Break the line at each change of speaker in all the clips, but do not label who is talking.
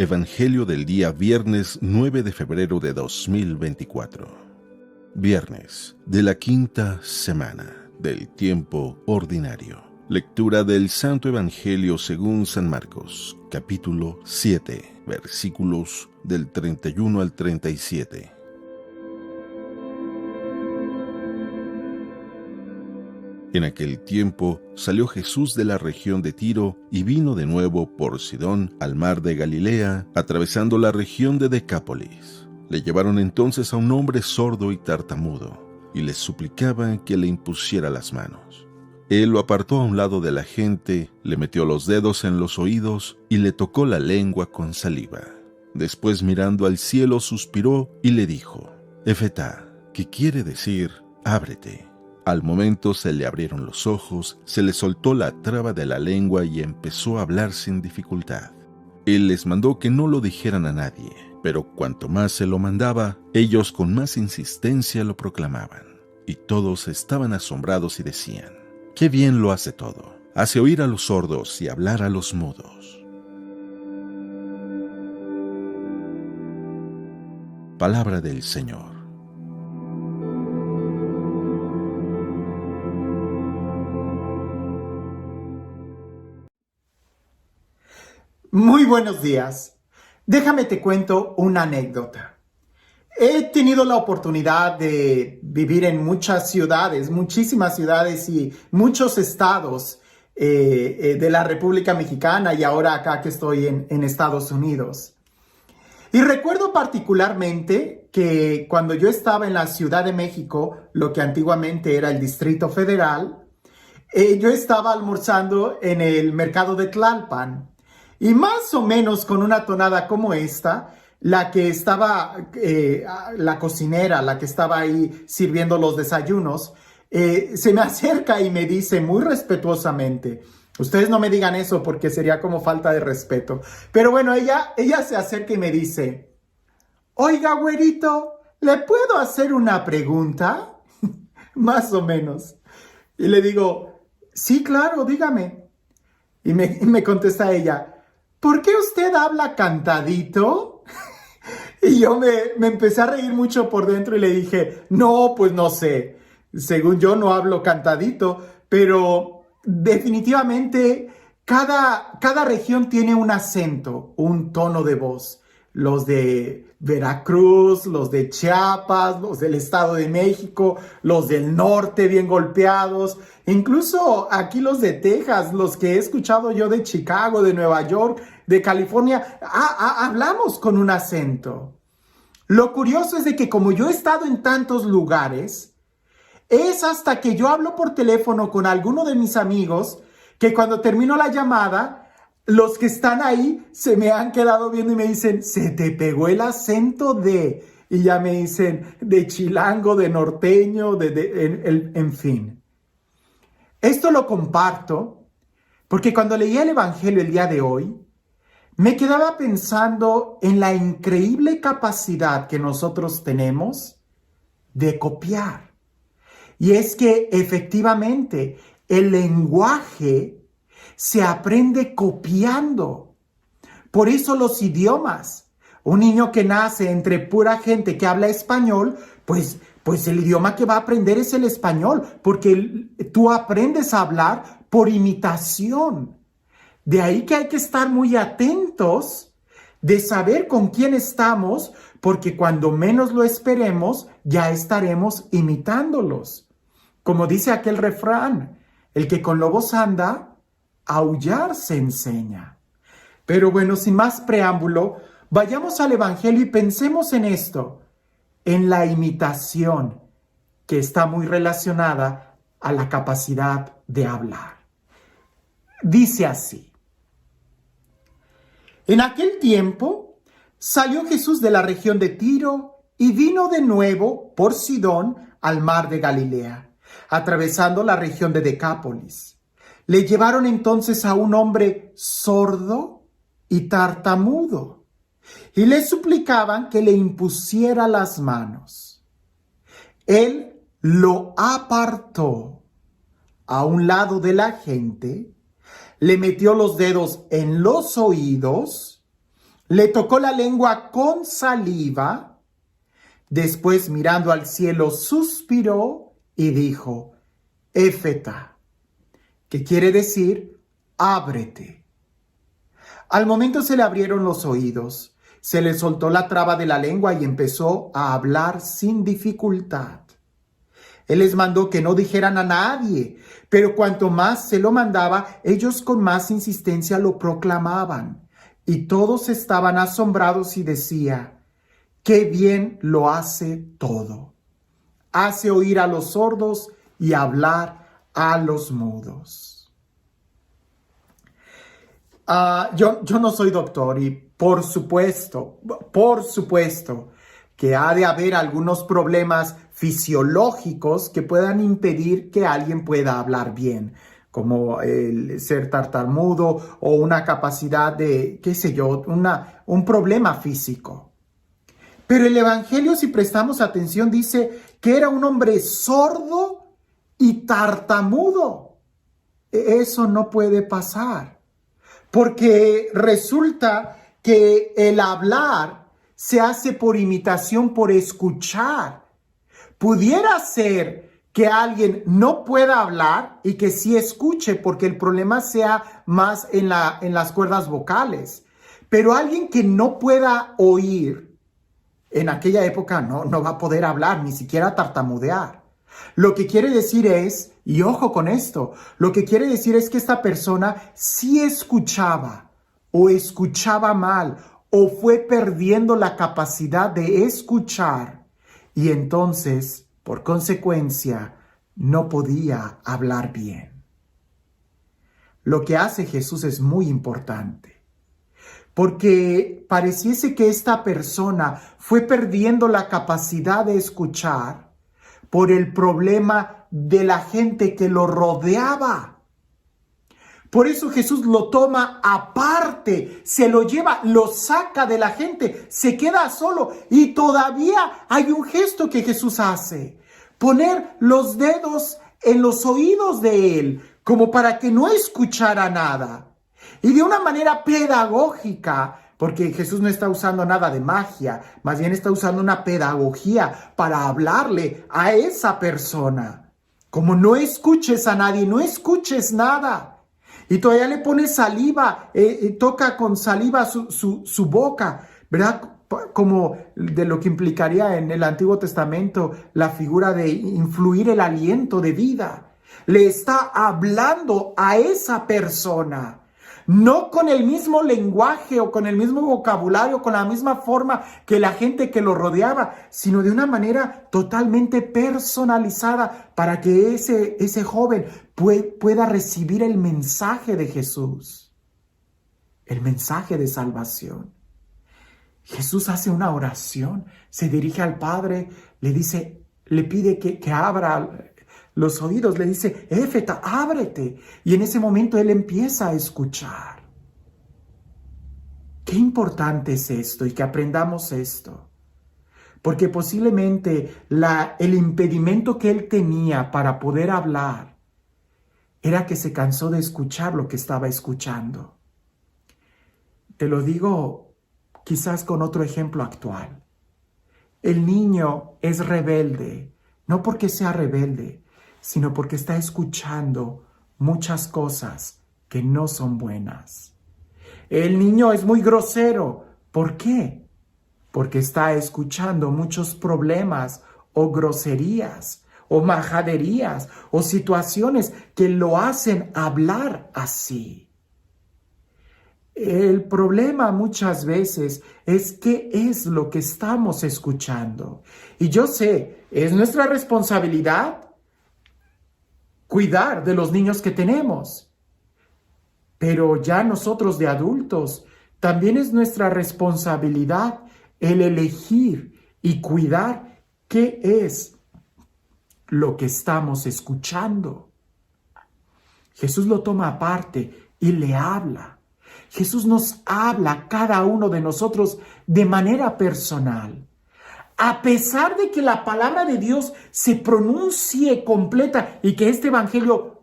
Evangelio del día viernes 9 de febrero de 2024. Viernes de la quinta semana del tiempo ordinario. Lectura del Santo Evangelio según San Marcos, capítulo 7, versículos del 31 al 37. En aquel tiempo salió Jesús de la región de Tiro y vino de nuevo por Sidón al mar de Galilea, atravesando la región de Decápolis. Le llevaron entonces a un hombre sordo y tartamudo, y le suplicaban que le impusiera las manos. Él lo apartó a un lado de la gente, le metió los dedos en los oídos y le tocó la lengua con saliva. Después, mirando al cielo, suspiró y le dijo: Efetá, que quiere decir, ábrete. Al momento se le abrieron los ojos, se le soltó la traba de la lengua y empezó a hablar sin dificultad. Él les mandó que no lo dijeran a nadie, pero cuanto más se lo mandaba, ellos con más insistencia lo proclamaban. Y todos estaban asombrados y decían: ¡Qué bien lo hace todo! Hace oír a los sordos y hablar a los mudos. Palabra del Señor.
Muy buenos días. Déjame te cuento una anécdota. He tenido la oportunidad de vivir en muchas ciudades, muchísimas ciudades y muchos estados de la República Mexicana y ahora acá que estoy en Estados Unidos. Y recuerdo particularmente que cuando yo estaba en la Ciudad de México, lo que antiguamente era el Distrito Federal, yo estaba almorzando en el mercado de Tlalpan. Y más o menos con una tonada como esta, la que estaba, la cocinera, la que estaba ahí sirviendo los desayunos, se me acerca y me dice muy respetuosamente: ustedes no me digan eso porque sería como falta de respeto. Pero bueno, ella se acerca y me dice: oiga, güerito, ¿le puedo hacer una pregunta? Más o menos. Y le digo: sí, claro, dígame. Y me contesta ella: ¿por qué usted habla cantadito? Y yo me empecé a reír mucho por dentro y le dije: no, pues no sé. Según yo no hablo cantadito, pero definitivamente cada región tiene un acento, un tono de voz. Los de Veracruz, los de Chiapas, los del Estado de México, los del norte bien golpeados, incluso aquí los de Texas, los que he escuchado yo de Chicago, de Nueva York, de California, hablamos con un acento. Lo curioso es de que como yo he estado en tantos lugares, es hasta que yo hablo por teléfono con alguno de mis amigos que cuando termino la llamada, los que están ahí se me han quedado viendo y me dicen: se te pegó el acento de... Y ya me dicen de chilango, de norteño, en fin. Esto lo comparto porque cuando leí el Evangelio el día de hoy, me quedaba pensando en la increíble capacidad que nosotros tenemos de copiar. Y es que efectivamente el lenguaje se aprende copiando. Por eso los idiomas. Un niño que nace entre pura gente que habla español, pues el idioma que va a aprender es el español, porque tú aprendes a hablar por imitación. De ahí que hay que estar muy atentos de saber con quién estamos, porque cuando menos lo esperemos, ya estaremos imitándolos. Como dice aquel refrán: el que con lobos anda, aullar se enseña. Pero bueno, sin más preámbulo, vayamos al Evangelio y pensemos en esto, en la imitación, que está muy relacionada a la capacidad de hablar. Dice así: en aquel tiempo salió Jesús de la región de Tiro y vino de nuevo por Sidón al mar de Galilea, atravesando la región de Decápolis. Le llevaron entonces a un hombre sordo y tartamudo y le suplicaban que le impusiera las manos. Él lo apartó a un lado de la gente, le metió los dedos en los oídos Le tocó la lengua con saliva, después mirando al cielo suspiró y dijo, Éfeta, que quiere decir, ábrete. Al momento se le abrieron los oídos, se le soltó la traba de la lengua y empezó a hablar sin dificultad. Él les mandó que no dijeran a nadie, pero cuanto más se lo mandaba, ellos con más insistencia lo proclamaban. Y todos estaban asombrados y decía, qué bien lo hace todo. Hace oír a los sordos y hablar a los mudos. Yo no soy doctor y por supuesto que ha de haber algunos problemas fisiológicos que puedan impedir que alguien pueda hablar bien, como el ser tartamudo o una capacidad de, qué sé yo, un problema físico. Pero el Evangelio, si prestamos atención, dice que era un hombre sordo y tartamudo. Eso no puede pasar, porque resulta que el hablar se hace por imitación, por escuchar. Pudiera ser que alguien no pueda hablar y que sí escuche, porque el problema sea más en las cuerdas vocales. Pero alguien que no pueda oír, en aquella época no va a poder hablar, ni siquiera tartamudear. Lo que quiere decir es, y ojo con esto, lo que quiere decir es que esta persona sí escuchaba o escuchaba mal o fue perdiendo la capacidad de escuchar y entonces, por consecuencia, no podía hablar bien. Lo que hace Jesús es muy importante, porque pareciese que esta persona fue perdiendo la capacidad de escuchar por el problema de la gente que lo rodeaba. Por eso Jesús lo toma aparte, se lo lleva, lo saca de la gente, se queda solo y todavía hay un gesto que Jesús hace, poner los dedos en los oídos de él, como para que no escuchara nada. Y de una manera pedagógica, porque Jesús no está usando nada de magia, más bien está usando una pedagogía para hablarle a esa persona. Como no escuches a nadie, no escuches nada. Y todavía le pone saliva, toca con saliva su boca, ¿verdad? Como de lo que implicaría en el Antiguo Testamento la figura de influir el aliento de vida. Le está hablando a esa persona. No con el mismo lenguaje o con el mismo vocabulario, con la misma forma que la gente que lo rodeaba, sino de una manera totalmente personalizada para que ese joven pueda recibir el mensaje de Jesús, el mensaje de salvación. Jesús hace una oración, se dirige al Padre, le pide que abra los oídos, le dice, Éfeta, ábrete. Y en ese momento él empieza a escuchar. Qué importante es esto y que aprendamos esto. Porque posiblemente el impedimento que él tenía para poder hablar era que se cansó de escuchar lo que estaba escuchando. Te lo digo quizás con otro ejemplo actual. El niño es rebelde, no porque sea rebelde, sino porque está escuchando muchas cosas que no son buenas. El niño es muy grosero. ¿Por qué? Porque está escuchando muchos problemas o groserías o majaderías o situaciones que lo hacen hablar así. El problema muchas veces es qué es lo que estamos escuchando. Y yo sé, es nuestra responsabilidad cuidar de los niños que tenemos. Pero ya nosotros de adultos, también es nuestra responsabilidad el elegir y cuidar qué es lo que estamos escuchando. Jesús lo toma aparte y le habla. Jesús nos habla a cada uno de nosotros de manera personal. A pesar de que la palabra de Dios se pronuncie completa y que este evangelio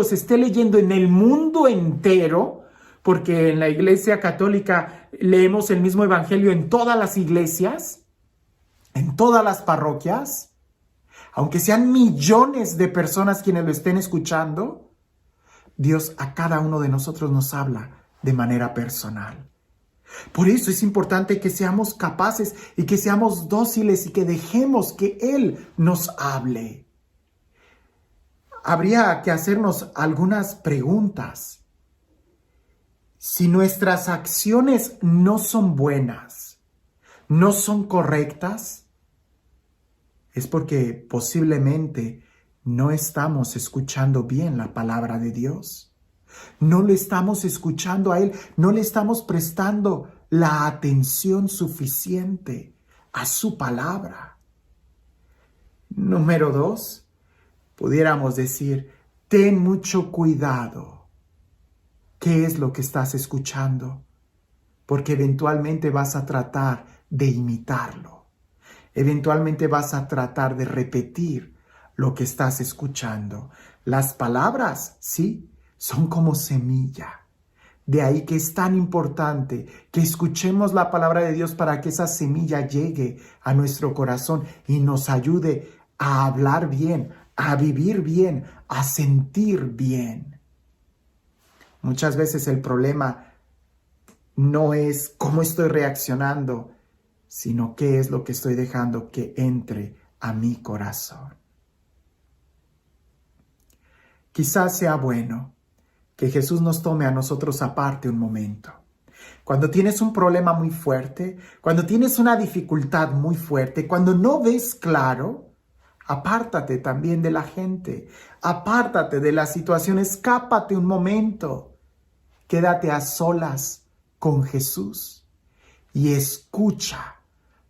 se esté leyendo en el mundo entero, porque en la Iglesia Católica leemos el mismo evangelio en todas las iglesias, en todas las parroquias, aunque sean millones de personas quienes lo estén escuchando, Dios a cada uno de nosotros nos habla de manera personal. Por eso es importante que seamos capaces y que seamos dóciles y que dejemos que Él nos hable. Habría que hacernos algunas preguntas. Si nuestras acciones no son buenas, no son correctas, es porque posiblemente no estamos escuchando bien la palabra de Dios. No le estamos escuchando a Él, no le estamos prestando la atención suficiente a su palabra. Número 2, pudiéramos decir, ten mucho cuidado. ¿Qué es lo que estás escuchando? Porque eventualmente vas a tratar de imitarlo. Eventualmente vas a tratar de repetir lo que estás escuchando. Las palabras, sí, son como semilla. De ahí que es tan importante que escuchemos la palabra de Dios para que esa semilla llegue a nuestro corazón y nos ayude a hablar bien, a vivir bien, a sentir bien. Muchas veces el problema no es cómo estoy reaccionando, sino qué es lo que estoy dejando que entre a mi corazón. Quizás sea bueno que Jesús nos tome a nosotros aparte un momento. Cuando tienes un problema muy fuerte, cuando tienes una dificultad muy fuerte, cuando no ves claro, apártate también de la gente, apártate de la situación, escápate un momento, quédate a solas con Jesús y escucha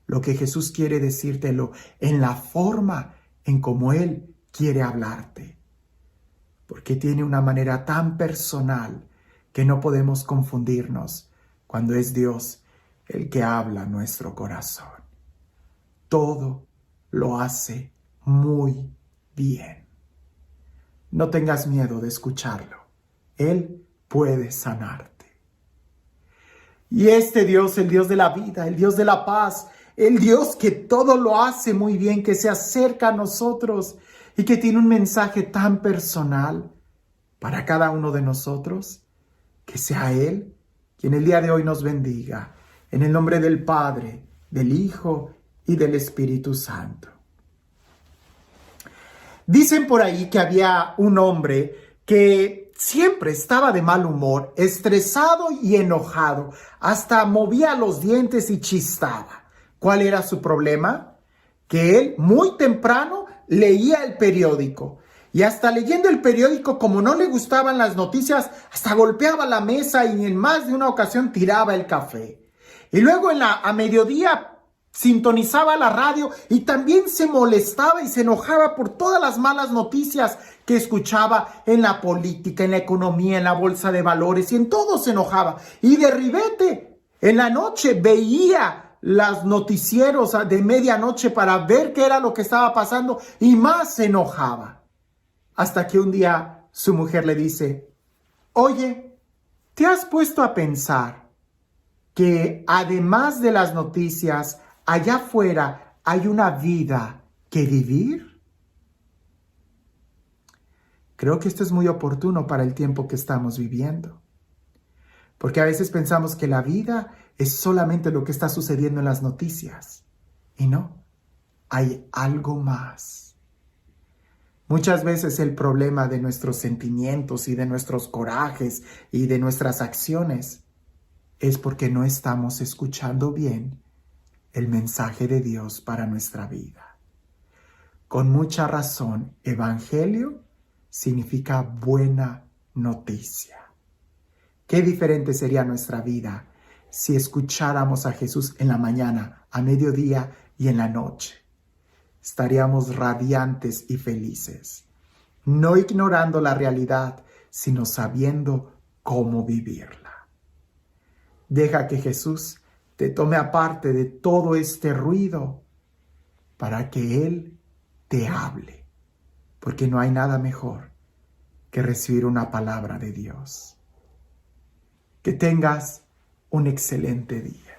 lo que Jesús quiere decírtelo en la forma en como Él quiere hablarte. Porque tiene una manera tan personal que no podemos confundirnos cuando es Dios el que habla a nuestro corazón. Todo lo hace muy bien. No tengas miedo de escucharlo. Él puede sanarte. Y este Dios, el Dios de la vida, el Dios de la paz, el Dios que todo lo hace muy bien, que se acerca a nosotros y que tiene un mensaje tan personal para cada uno de nosotros, que sea Él quien el día de hoy nos bendiga, en el nombre del Padre, del Hijo y del Espíritu Santo. Dicen por ahí que había un hombre que siempre estaba de mal humor, estresado y enojado, hasta movía los dientes y chistaba. ¿Cuál era su problema? Que él muy temprano leía el periódico. Y hasta leyendo el periódico, como no le gustaban las noticias, hasta golpeaba la mesa y en más de una ocasión tiraba el café. Y luego a mediodía sintonizaba la radio y también se molestaba y se enojaba por todas las malas noticias que escuchaba en la política, en la economía, en la bolsa de valores, y en todo se enojaba. Y de ribete, en la noche veía los noticieros de medianoche para ver qué era lo que estaba pasando y más se enojaba. Hasta que un día su mujer le dice, oye, ¿te has puesto a pensar que además de las noticias, allá afuera hay una vida que vivir? Creo que esto es muy oportuno para el tiempo que estamos viviendo. Porque a veces pensamos que la vida es solamente lo que está sucediendo en las noticias. Y no, hay algo más. Muchas veces el problema de nuestros sentimientos y de nuestros corajes y de nuestras acciones es porque no estamos escuchando bien el mensaje de Dios para nuestra vida. Con mucha razón, evangelio significa buena noticia. Qué diferente sería nuestra vida si escucháramos a Jesús en la mañana, a mediodía y en la noche. Estaríamos radiantes y felices, no ignorando la realidad, sino sabiendo cómo vivirla. Deja que Jesús te tome aparte de todo este ruido para que Él te hable, porque no hay nada mejor que recibir una palabra de Dios. Que tengas un excelente día.